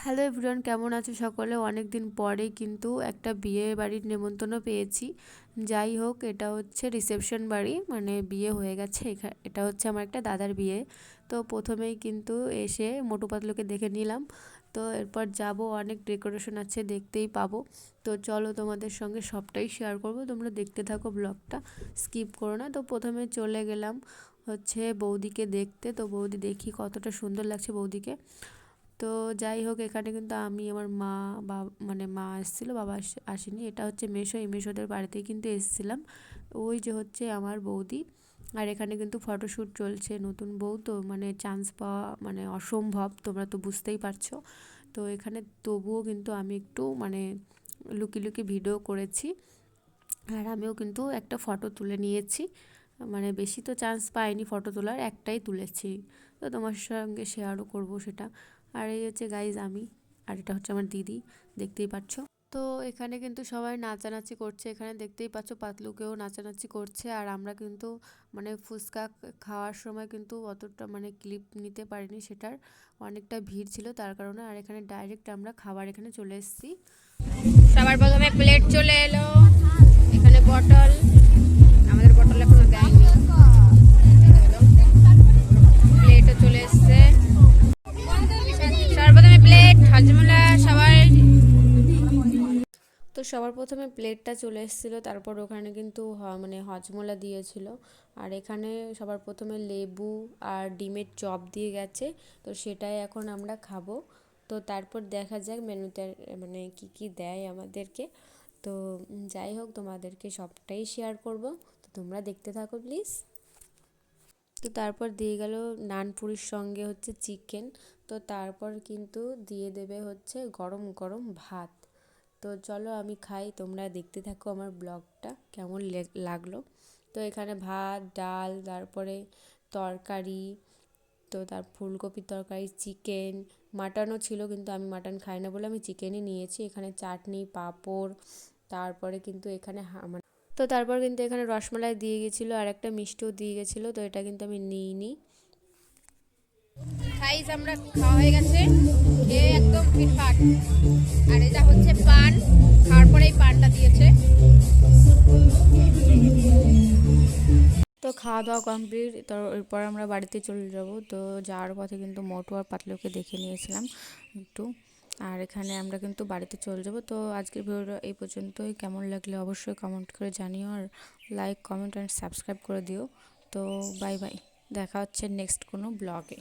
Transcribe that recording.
Hello everyone, কেমন আছো সকলে? অনেক দিন পরে কিন্তু একটা বিয়ে বাড়ির নেমন্তন্ন পেয়েছি। যাই হোক, এটা হচ্ছে রিসেপশন বাড়ি, মানে বিয়ে হয়ে গেছে। এটা হচ্ছে আমার একটা দাদার বিয়ে। তো প্রথমেই কিন্তু এসে মোটু পাতলুকে দেখে নিলাম। তো এরপর যাব, অনেক ডেকোরেশন আছে, দেখতেই পাবো। তো চলো, তোমাদের সঙ্গে সবটাই শেয়ার করব, তোমরা দেখতে থাকো, ব্লগটা স্কিপ করো না। তো প্রথমে চলে গেলাম হচ্ছে বৌদিকে দেখতে। তো বৌদি দেখি কতটা সুন্দর লাগছে বৌদিকে। তো যাই হোক, এখানে কিন্তু আমি আমার মা বা মানে মা এসেছিলো, বাবা আসেনি। এটা হচ্ছে মেসো, এই মেসোদের বাড়িতেই কিন্তু এসেছিলাম। ওই যে হচ্ছে আমার বৌদি। আর এখানে কিন্তু ফটোশ্যুট চলছে, নতুন বউ তো মানে চান্স পাওয়া মানে অসম্ভব, তোমরা তো বুঝতেই পারছো। তো এখানে তবুও কিন্তু আমি একটু মানে লুকি লুকি ভিডিও করেছি। আর আমিও কিন্তু একটা ফটো তুলে নিয়েছি, মানে বেশি তো চান্স পাইনি ফটো তোলার, একটাই তুলেছি। তো তোমার সঙ্গে শেয়ারও করব সেটা। আর এই হচ্ছে গাইজ আমি, আর এটা হচ্ছে আমার দিদি, দেখতেই পাচ্ছ। তো এখানে কিন্তু সবাই নাচানাচি করছে, এখানে দেখতেই পাচ্ছ পাতলুকেও নাচানাচি করছে। আর আমরা কিন্তু মানে ফুচকা খাওয়ার সময় কিন্তু অতটা মানে ক্লিপ নিতে পারিনি, সেটার অনেকটা ভিড় ছিল তার কারণে। আর এখানে ডাইরেক্ট আমরা খাবার এখানে চলে এসেছি। সবার প্রথমে প্লেট চলে এলো, এখানে বটল, আমাদের বটল এখনো দেয়নি, প্লেটও চলে এসছে। সবার প্রথমে প্লেট হজমোলা সবাই। তো সবার প্রথমে প্লেটটা চলে এসেছিলো, তারপর ওখানে কিন্তু মানে হজমোলা দিয়েছিল। আর এখানে সবার প্রথমে লেবু আর ডিমের চপ দিয়ে গেছে, তো সেটাই এখন আমরা খাবো। তো তারপর দেখা যাক মেনুতে মানে কি কি দেয় আমাদেরকে। তো যাই হোক, তোমাদেরকে সবটাই শেয়ার করব, তো তোমরা দেখতে থাকো প্লিজ। তো তারপর দিয়ে গেল নানপুরির সঙ্গে হচ্ছে চিকেন। তো তারপর কিন্তু দিয়ে দেবে হচ্ছে গরম গরম ভাত। তো চলো আমি খাই, তোমরা দেখতে থাকো আমার ব্লগটা কেমন লাগলো। তো এখানে ভাত, ডাল, তারপরে তরকারি, তো তার ফুলকপির তরকারি, চিকেন, মাটনও ছিল, কিন্তু আমি মাটন খাই না বলে আমি চিকেনই নিয়েছি। এখানে চাটনি, পাঁপড়, তারপরে কিন্তু এখানে তো তারপর কিন্তু এখানে রসমালাই দিয়ে গেছিলো, আর একটা মিষ্টিও দিয়ে গেছিলো, তো এটা কিন্তু আমি নিইনি। খাইস আমরা খাওয়া হয়ে গেছে, খেয়ে একদম ফিটফাট। আর এটা হচ্ছে পান, খাওয়ার পরেই পানটা দিয়েছে। তো খাওয়া দাওয়া কমপ্লিট, তো এরপর আমরা বাড়িতে চলে যাব। তো যাওয়ার পথে কিন্তু মোটু আর পাতলুকে দেখে নিয়েছিলাম একটু। আর এখানে আমরা কিন্তু বাড়িতে চলে যাব। তো আজকের ভিডিওটা এই পর্যন্তই, কেমন লাগলে অবশ্যই কমেন্ট করে জানিও, আর লাইক, কমেন্ট অ্যান্ড সাবস্ক্রাইব করে দিও। তো বাই বাই, দেখা হচ্ছে নেক্সট কোনো ব্লগে।